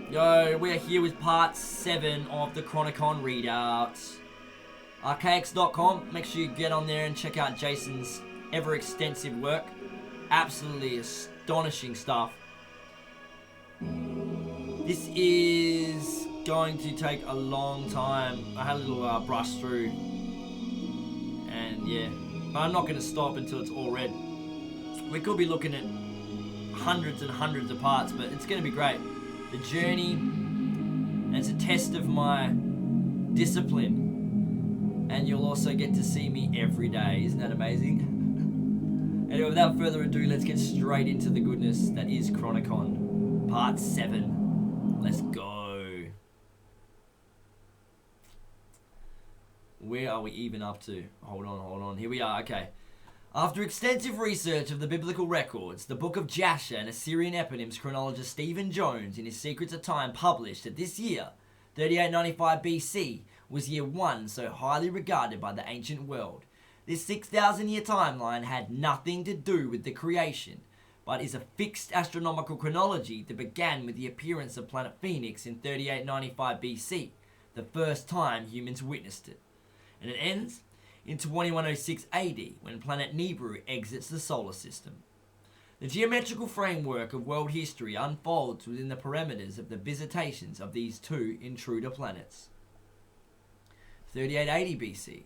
Yo, we are here with part 7 of the Chronicon readouts. Archaix.com, make sure you get on there and check out Jason's ever extensive work. Absolutely astonishing stuff. This is going to take a long time. I had a little brush through, and yeah, but I'm not going to stop until it's all read. We could be looking at hundreds and hundreds of parts, but it's going to be great. The journey, and it's a test of my discipline, and you'll also get to see me every day. Isn't that amazing? Anyway, without further ado, let's get straight into the goodness that is Chronicon, part 7. Let's go. Where are we even up to? Hold on. Here we are, okay. After extensive research of the biblical records, the Book of Jasher and Assyrian eponyms chronologist Stephen Jones in his Secrets of Time published that this year, 3895 BC, was year 1 so highly regarded by the ancient world. This 6,000 year timeline had nothing to do with the creation, but is a fixed astronomical chronology that began with the appearance of planet Phoenix in 3895 BC, the first time humans witnessed it. And it ends in 2106 AD, when planet Nibiru exits the solar system. The geometrical framework of world history unfolds within the parameters of the visitations of these two intruder planets. 3880 BC.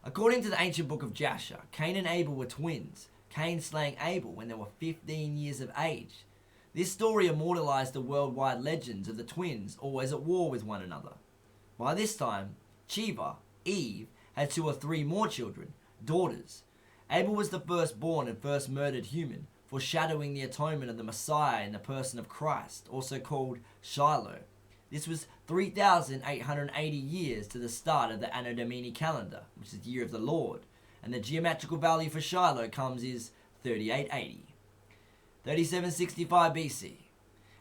According to the ancient book of Jasher, Cain and Abel were twins, Cain slaying Abel when they were 15 years of age. This story immortalized the worldwide legends of the twins always at war with one another. By this time, Chiva, Eve, had 2 or 3 more children, daughters. Abel was the firstborn and first murdered human, foreshadowing the atonement of the Messiah in the person of Christ, also called Shiloh. This was 3,880 years to the start of the Anno Domini calendar, which is the year of the Lord, and the geometrical value for Shiloh comes is 3880. 3765 BC.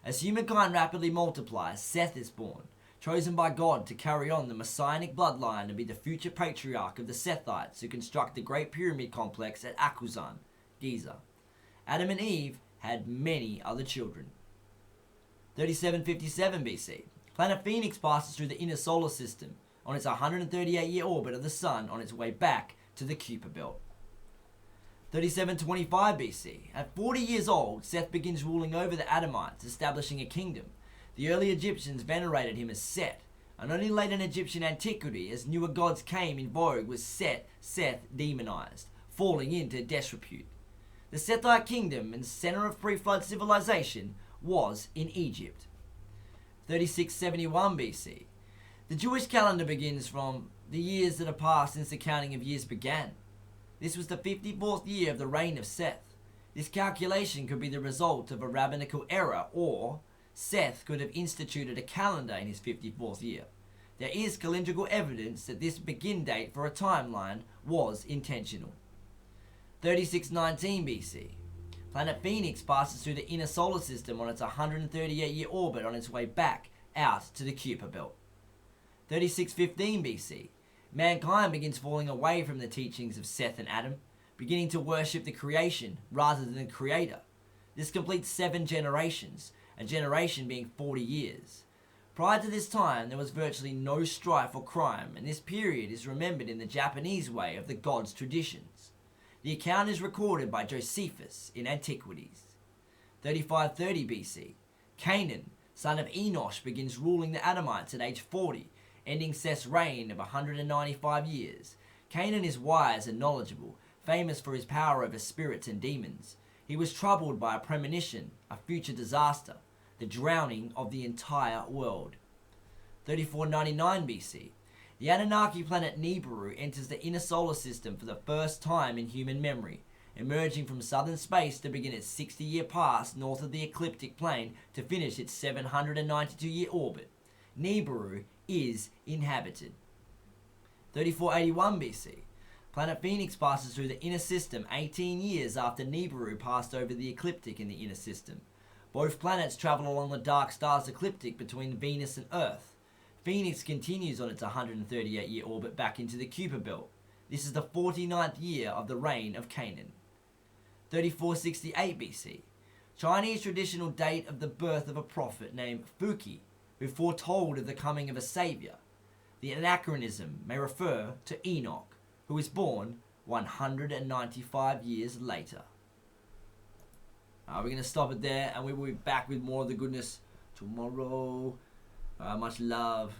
As humankind rapidly multiplies, Seth is born, chosen by God to carry on the messianic bloodline and be the future patriarch of the Sethites who construct the Great Pyramid complex at Akuzan, Giza. Adam and Eve had many other children. 3757 BC. Planet Phoenix passes through the inner solar system on its 138-year orbit of the Sun on its way back to the Kuiper Belt. 3725 BC. At 40 years old, Seth begins ruling over the Adamites, establishing a kingdom. The early Egyptians venerated him as Set, and only late in Egyptian antiquity, as newer gods came in vogue, was Seth demonized, falling into disrepute. The Sethite kingdom and center of pre-flood civilization was in Egypt. 3671 BC. The Jewish calendar begins from the years that have passed since the counting of years began. This was the 54th year of the reign of Seth. This calculation could be the result of a rabbinical error, or Seth could have instituted a calendar in his 54th year. There is calendrical evidence that this begin date for a timeline was intentional. 3619 BC. Planet Phoenix passes through the inner solar system on its 138-year orbit on its way back out to the Kuiper Belt. 3615 BC. Mankind begins falling away from the teachings of Seth and Adam, beginning to worship the creation rather than the creator. This completes 7 generations, a generation being 40 years. Prior to this time, there was virtually no strife or crime, and this period is remembered in the Japanese way of the gods' traditions. The account is recorded by Josephus in Antiquities. 3530 BC. Canaan, son of Enosh, begins ruling the Adamites at age 40, ending Seth's reign of 195 years. Canaan is wise and knowledgeable, famous for his power over spirits and demons. He was troubled by a premonition, a future disaster, the drowning of the entire world. 3499 BC. The Anunnaki planet Nibiru enters the inner solar system for the first time in human memory, emerging from southern space to begin its 60-year pass north of the ecliptic plane to finish its 792-year orbit. Nibiru is inhabited. 3481 BC. Planet Phoenix passes through the inner system 18 years after Nibiru passed over the ecliptic in the inner system. Both planets travel along the dark star's ecliptic between Venus and Earth. Phoenix continues on its 138-year orbit back into the Kuiper Belt. This is the 49th year of the reign of Canaan. 3468 BC. Chinese traditional date of the birth of a prophet named Fuqi, who foretold of the coming of a savior. The anachronism may refer to Enoch, who was born 195 years later. We're going to stop it there, and we will be back with more of the goodness tomorrow. Much love.